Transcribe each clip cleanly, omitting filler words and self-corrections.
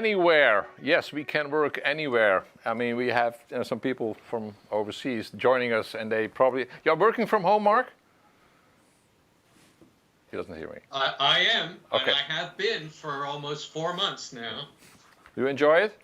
anywhere. Yes, we can work anywhere. I mean, we have some people from overseas joining us, and they probably... You're working from home, Mark? He doesn't hear me. I am, okay. And I have been for almost 4 months now. Do you enjoy it?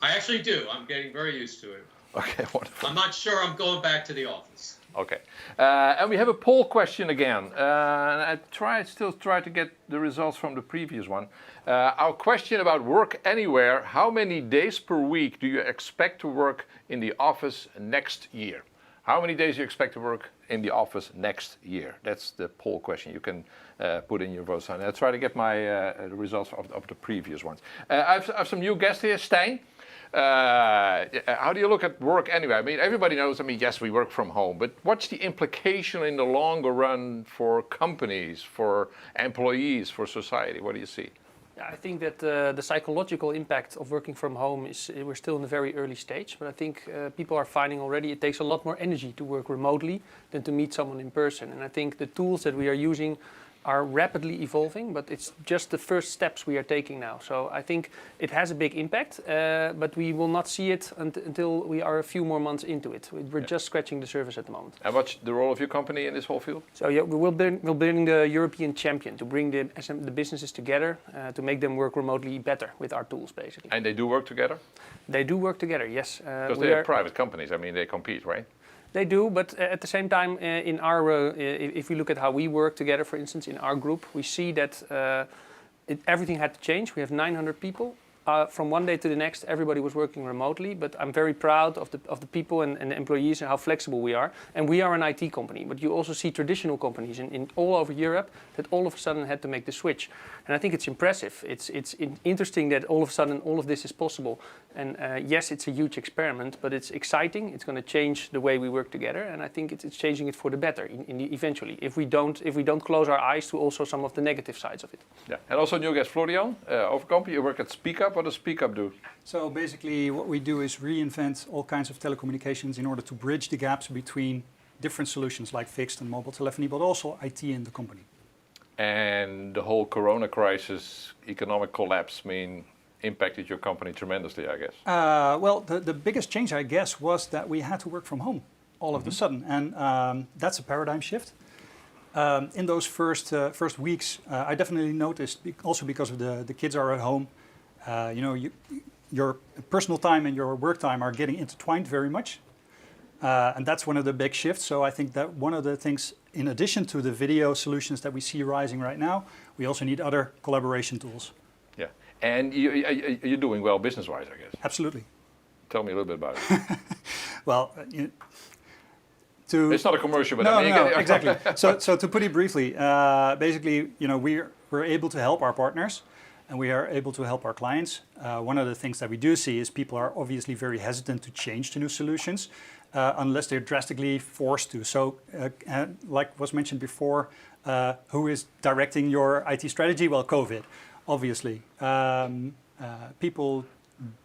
I actually do. I'm getting very used to it. Okay, wonderful. I'm not sure I'm going back to the office. Okay, and we have a poll question again. And I still try to get the results from the previous one. Our question about work anywhere: how many days per week do you expect to work in the office next year? How many days do you expect to work in the office next year? That's the poll question. You can put in your votes on. I'll try to get my the results of the previous ones. I have some new guests here. Stijn. How do you look at work anyway? I mean, everybody knows, yes, we work from home, but what's the implication in the longer run for companies, for employees, for society? What do you see? Yeah, I think that the psychological impact of working from home we're still in a very early stage, but I think people are finding already it takes a lot more energy to work remotely than to meet someone in person. And I think the tools that we are using are rapidly evolving, but it's just the first steps we are taking now. So I think it has a big impact, but we will not see it until we are a few more months into it. We're just scratching the surface at the moment. And what's the role of your company in this whole field? So yeah, we'll bring the European champion to bring the businesses together to make them work remotely better with our tools, basically. And they do work together? They do work together, yes. Because they are private companies. I mean, they compete, right? They do, but at the same time, in our, if we look at how we work together, for instance, in our group, we see that everything had to change. We have 900 people. From one day to the next, everybody was working remotely, but I'm very proud of the people and the employees and how flexible we are. And we are an IT company, but you also see traditional companies in all over Europe that all of a sudden had to make the switch. And I think it's impressive. It's interesting that all of a sudden all of this is possible. And yes, it's a huge experiment, but it's exciting. It's going to change the way we work together, and I think it's changing it for the better eventually. If we don't close our eyes to also some of the negative sides of it. Yeah, and also new guest Florian Overkamp. You work at SpeakUp. What does SpeakUp do? So basically, what we do is reinvent all kinds of telecommunications in order to bridge the gaps between different solutions like fixed and mobile telephony, but also IT in the company. And the whole Corona crisis, economic collapse, impacted your company tremendously, I guess. Well, the biggest change, I guess, was that we had to work from home all of a sudden, and that's a paradigm shift. In those first weeks, I definitely noticed, also because of the kids are at home, your personal time and your work time are getting intertwined very much. And that's one of the big shifts. So I think that one of the things, in addition to the video solutions that we see rising right now, we also need other collaboration tools. Yeah, and you're doing well business-wise, I guess. Absolutely. Tell me a little bit about it. Well, it's not a commercial, but no, exactly. So to put it briefly, basically, we're able to help our partners, and we are able to help our clients. One of the things that we do see is people are obviously very hesitant to change to new solutions unless they're drastically forced to. So, like was mentioned before, who is directing your IT strategy? Well, COVID, obviously. People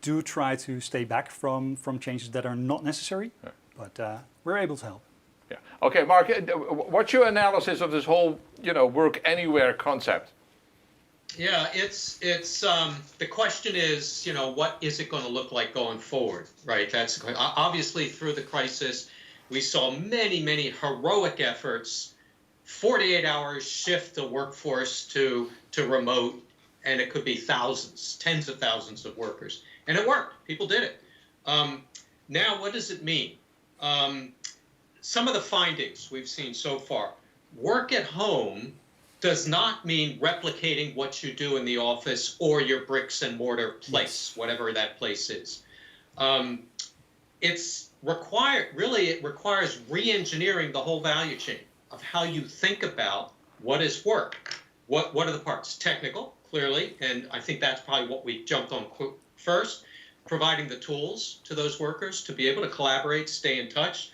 do try to stay back from changes that are not necessary, but we're able to help. Yeah. Okay, Mark, what's your analysis of this whole, work anywhere concept? Yeah, it's the question is, what is it going to look like going forward, right? That's obviously through the crisis, we saw many heroic efforts, 48 hours shift the workforce to remote, and it could be thousands, tens of thousands of workers, and it worked. People did it. Now, what does it mean? Some of the findings we've seen so far: work at home does not mean replicating what you do in the office or your bricks and mortar place, whatever that place is. It requires re-engineering the whole value chain of how you think about what is work. What are the parts? Technical, clearly, and I think that's probably what we jumped on first, providing the tools to those workers to be able to collaborate, stay in touch,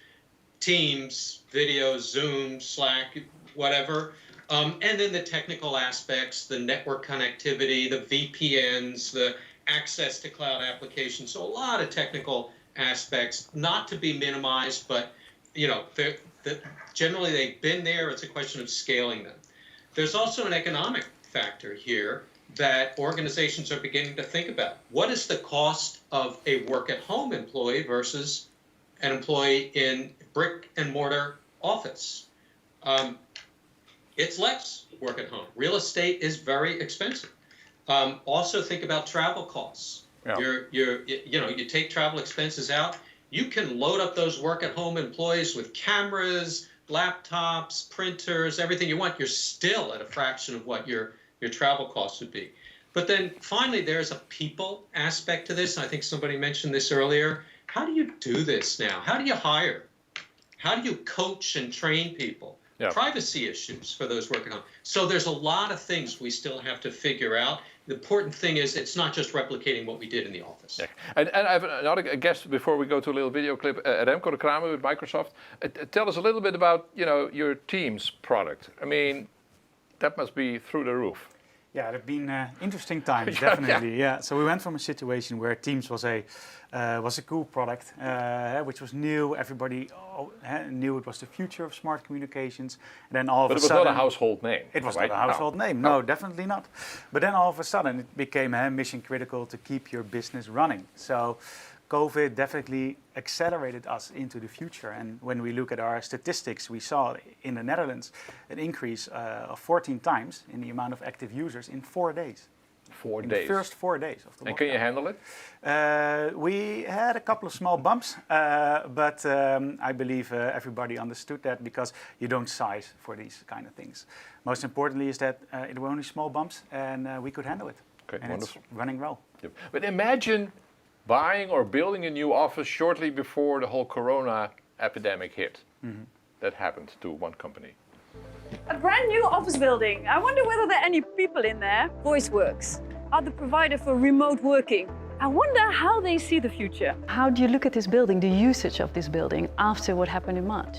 Teams, video, Zoom, Slack, whatever. And then the technical aspects, the network connectivity, the VPNs, the access to cloud applications. So a lot of technical aspects, not to be minimized, but generally they've been there. It's a question of scaling them. There's also an economic factor here. that organizations are beginning to think about. What is the cost of a work-at-home employee versus an employee in brick and mortar office? It's less work at home. Real estate is very expensive. Also think about travel costs. Yeah. You take travel expenses out. You can load up those work at home employees with cameras, laptops, printers, everything you want. You're still at a fraction of what your travel costs would be. But then finally, there's a people aspect to this. I think somebody mentioned this earlier. How do you do this now? How do you hire? How do you coach and train people? Yeah. Privacy issues for those working home. So there's a lot of things we still have to figure out. The important thing is it's not just replicating what we did in the office. Yeah. And I have another guest before we go to a little video clip. Remco de Kramer with Microsoft. Tell us a little bit about your Teams product. I mean, that must be through the roof. Yeah, there have been interesting times, definitely. Yeah. So we went from a situation where Teams was a cool product, which was new. Everybody knew it was the future of smart communications. And then all of a sudden, but it was not a household name. It was not a household name. No, definitely not. But then all of a sudden, it became mission critical to keep your business running. So COVID definitely accelerated us into the future. And when we look at our statistics, we saw in the Netherlands an increase of 14 times in the amount of active users in 4 days. 4 days? The first 4 days of the lockdown. And can you handle it? We had a couple of small bumps, but I believe everybody understood that because you don't size for these kind of things. Most importantly is that it were only small bumps and we could handle it. Okay, and wonderful. It's running well. Yep. But imagine buying or building a new office shortly before the whole corona epidemic hit. Mm-hmm. That happened to one company. A brand new office building. I wonder whether there are any people in there. VoiceWorks are the provider for remote working. I wonder how they see the future. How do you look at this building, the usage of this building after what happened in March?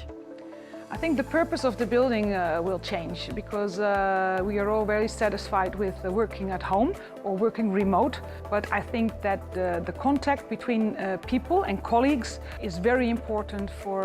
I think the purpose of the building will change because we are all very satisfied with working at home or working remote. But I think that the contact between people and colleagues is very important for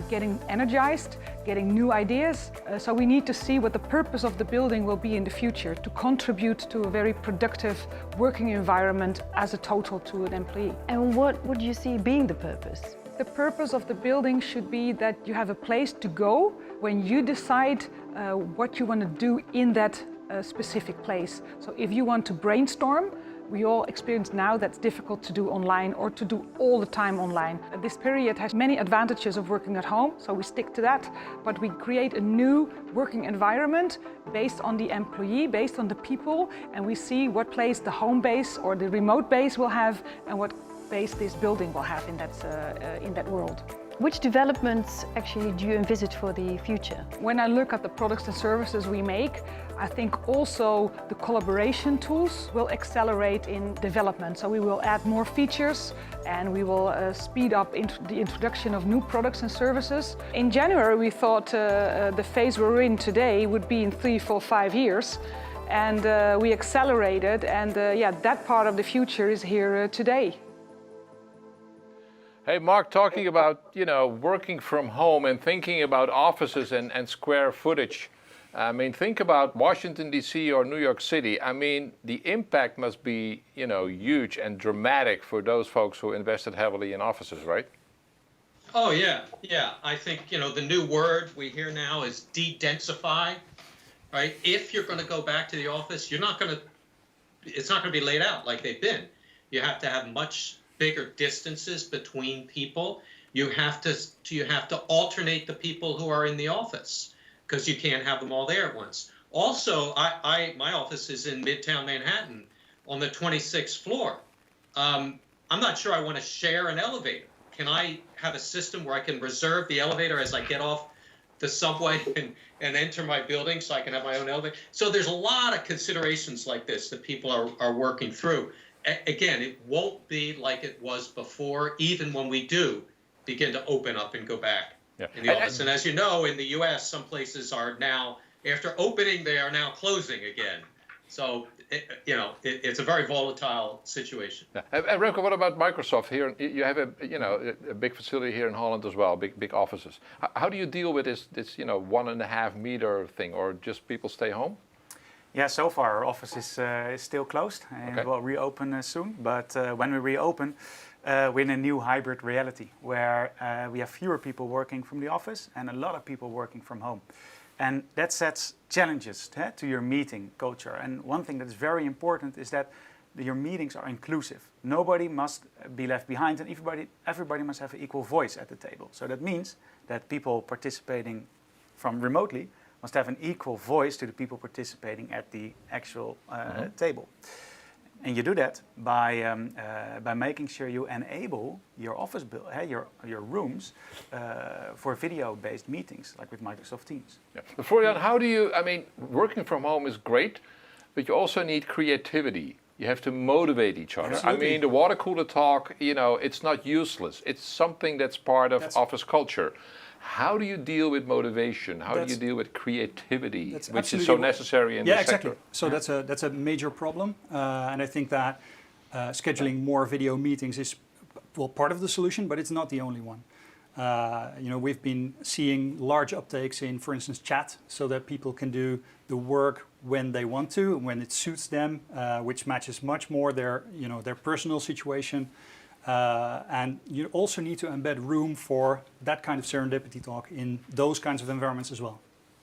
getting energized, getting new ideas. So we need to see what the purpose of the building will be in the future to contribute to a very productive working environment as a total to an employee. And what would you see being the purpose? The purpose of the building should be that you have a place to go when you decide what you want to do in that specific place. So if you want to brainstorm, we all experience now that's difficult to do online or to do all the time online. This period has many advantages of working at home, so we stick to that, but we create a new working environment based on the employee, based on the people, and we see what place the home base or the remote base will have and what base this building will have in that world. Which developments actually do you envisage for the future? When I look at the products and services we make, I think also the collaboration tools will accelerate in development. So we will add more features and we will speed up the introduction of new products and services. In January we thought the phase we're in today would be in 3, 4, 5 years. And we accelerated and that part of the future is here today. Hey, Mark, talking about, working from home and thinking about offices and square footage. I mean, think about Washington, D.C. or New York City. I mean, the impact must be, huge and dramatic for those folks who invested heavily in offices, right? Oh, yeah. Yeah. I think, the new word we hear now is Dedensify, right? If you're going to go back to the office, it's not going to be laid out like they've been. You have to have much bigger distances between people. You have to alternate the people who are in the office because you can't have them all there at once. Also, my office is in Midtown Manhattan on the 26th floor. I'm not sure I want to share an elevator. Can I have a system where I can reserve the elevator as I get off the subway and enter my building so I can have my own elevator? So there's a lot of considerations like this that people are working through. Again, it won't be like it was before, even when we do begin to open up and go back in the office. And as you know, in the U.S., some places are now, after opening, they are now closing again. So, it's a very volatile situation. Yeah. And Remco, what about Microsoft here? You have a big facility here in Holland as well, big offices. How do you deal with this 1.5 meter thing, or just people stay home? Yeah, so far our office is still closed and Okay. will reopen soon. But when we reopen, we're in a new hybrid reality where we have fewer people working from the office and a lot of people working from home. And that sets challenges to your meeting culture. And one thing that is very important is that your meetings are inclusive. Nobody must be left behind, and everybody must have an equal voice at the table. So that means that people participating from remotely must have an equal voice to the people participating at the actual table. And you do that by making sure you enable your office your rooms for video-based meetings, like with Microsoft Teams. Yeah. But Florian, how do you, I mean, working from home is great, but you also need creativity. You have to motivate each other. Absolutely. I mean, the water cooler talk, you know, it's not useless. It's something that's part of office culture. How do you deal with motivation? How do you deal with creativity, which is so necessary in this exactly. sector? So that's a major problem, and I think that scheduling more video meetings is part of the solution, but it's not the only one. We've been seeing large uptakes in, for instance, chat, so that people can do the work when they want to, when it suits them, which matches much more their personal situation. And you also need to embed room for that kind of serendipity talk in those kinds of environments as well.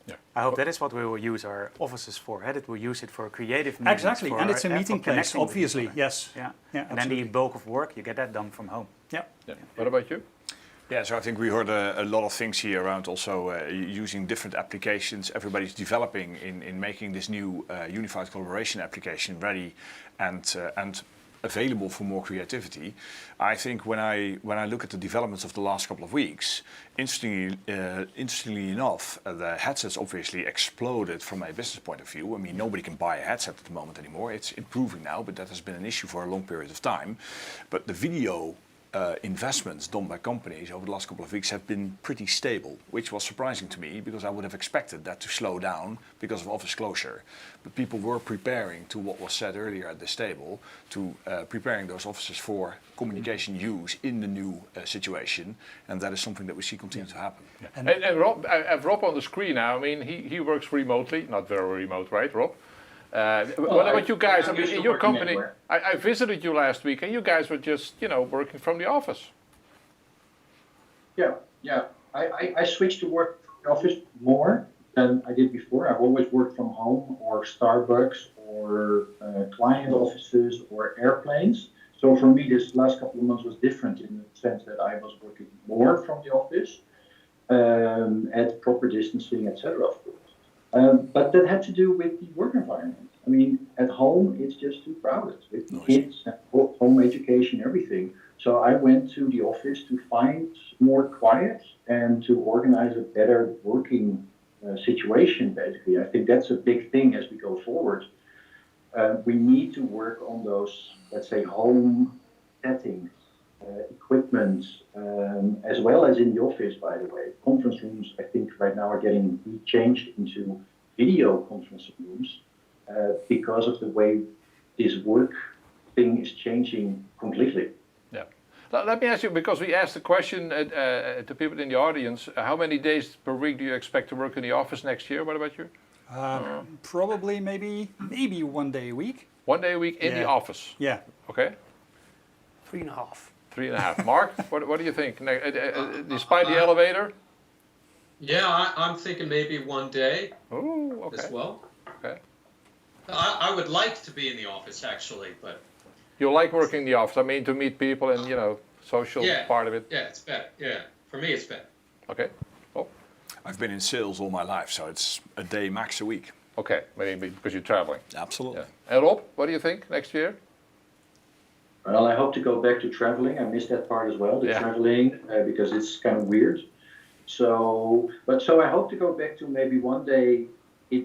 Yeah. I hope that is what we will use our offices for. That we'll use it for creative meetings. Exactly, and it's a meeting for place, connecting with obviously, each other. yes. Yeah. Yeah, And then the bulk of work, you get that done from home. Yeah. Yeah. What about you? Yeah, so I think we heard a lot of things here around also using different applications. Everybody's developing in making this new unified collaboration application ready and available for more creativity. I think when I look at the developments of the last couple of weeks, interestingly enough, the headsets obviously exploded from a business point of view. I mean, nobody can buy a headset at the moment anymore. It's improving now, but that has been an issue for a long period of time. But the video investments done by companies over the last couple of weeks have been pretty stable, which was surprising to me because I would have expected that to slow down because of office closure. But people were preparing, to what was said earlier at this table, to preparing those offices for communication use in the new situation, and that is something that we see continue to happen. Yeah. And Rob, I have Rob on the screen now. I mean, he works remotely, not very remote, right, Rob? What about you guys? I mean, in your company, I visited you last week, and you guys were just, working from the office. Yeah. I switched to work from the office more than I did before. I've always worked from home, or Starbucks, or client offices, or airplanes. So for me, this last couple of months was different in the sense that I was working more from the office, at proper distancing, etc. Of course. But that had to do with the work environment. I mean, at home, it's just too crowded with kids, home education, everything. So I went to the office to find more quiet and to organize a better working situation, basically. I think that's a big thing as we go forward. We need to work on those, let's say, home settings, equipment, as well as in the office, by the way. Conference rooms, I think, right now are getting changed into video conference rooms because of the way this work thing is changing completely. Yeah. Let me ask you, because we asked the question to people in the audience, how many days per week do you expect to work in the office next year? What about you? Probably maybe 1 day a week. 1 day a week in the office? Yeah. Okay. 3.5. 3.5. Mark, what do you think? Despite the elevator? Yeah, I'm thinking maybe 1 day as well. Okay. I would like to be in the office, actually, but... You like working in the office? I mean, to meet people and, social part of it? Yeah, it's better. Yeah, for me, it's better. Okay. Oh. I've been in sales all my life, so it's a day max a week. Okay, maybe because you're traveling. Absolutely. Yeah. And Rob, what do you think next year? Well, I hope to go back to traveling. I miss that part as well, the traveling, because it's kind of weird. So I hope to go back to maybe 1 day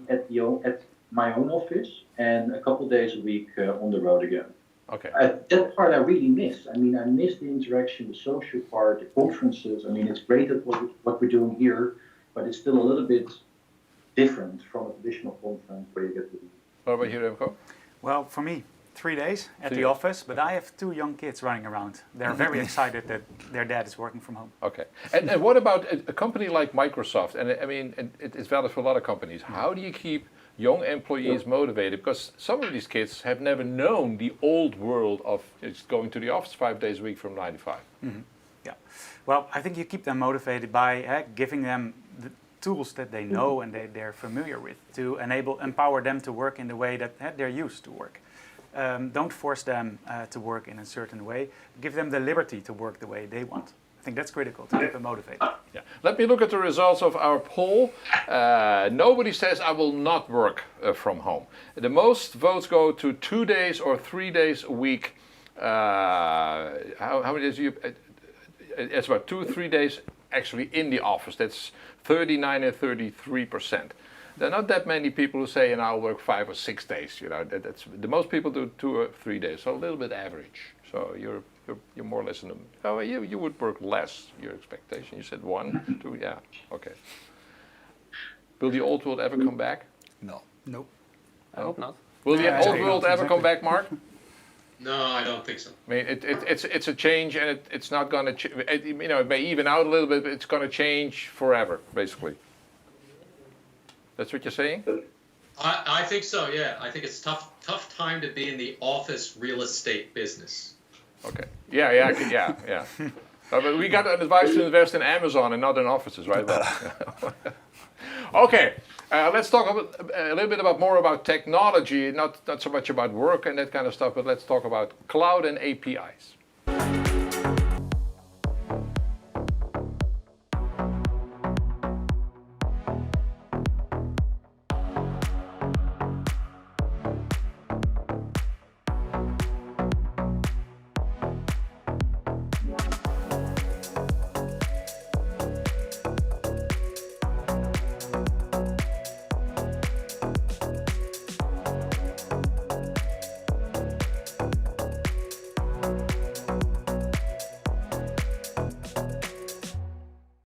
at my own office and a couple days a week on the road again. Okay. That part I really miss. I mean, I miss the interaction, the social part, the conferences. I mean, it's great at what we're doing here, but it's still a little bit different from a traditional conference where you get to. What about you, Remco? Well, for me, 3 days at the office, but I have 2 young kids running around. They're very excited that their dad is working from home. Okay. And what about a company like Microsoft? And I mean, it's valid for a lot of companies. How do you keep young employees motivated? Because some of these kids have never known the old world of just going to the office 5 days a week from 9 to 5. Yeah. Well, I think you keep them motivated by giving them the tools that they know and they're familiar with to empower them to work in the way that they're used to work. Don't force them to work in a certain way. Give them the liberty to work the way they want. I think that's critical to keep them motivated. Yeah. Let me look at the results of our poll. Nobody says I will not work from home. The most votes go to 2 days or 3 days a week. How many days do you? It's about 2 or 3 days actually in the office. That's 39 and 33%. There are not that many people who say, I'll work 5 or 6 days. You know, that's the most people do 2 or 3 days. So a little bit average. So you're more or less in the. Oh, you would work less. Your expectation. You said 1, 2. Yeah. Okay. Will the old world ever come back? No. Nope. I hope not. Will the old not, world ever exactly. come back, Mark? No, I don't think so. I mean, it's a change, and it's not going to. It may even out a little bit, but it's going to change forever, basically. That's what you're saying? I think so. Yeah, I think it's tough time to be in the office real estate business. Okay. Yeah. But we got an advice to invest in Amazon and not in offices, right? Okay. Let's talk a little bit more about technology, not so much about work and that kind of stuff, but let's talk about cloud and APIs.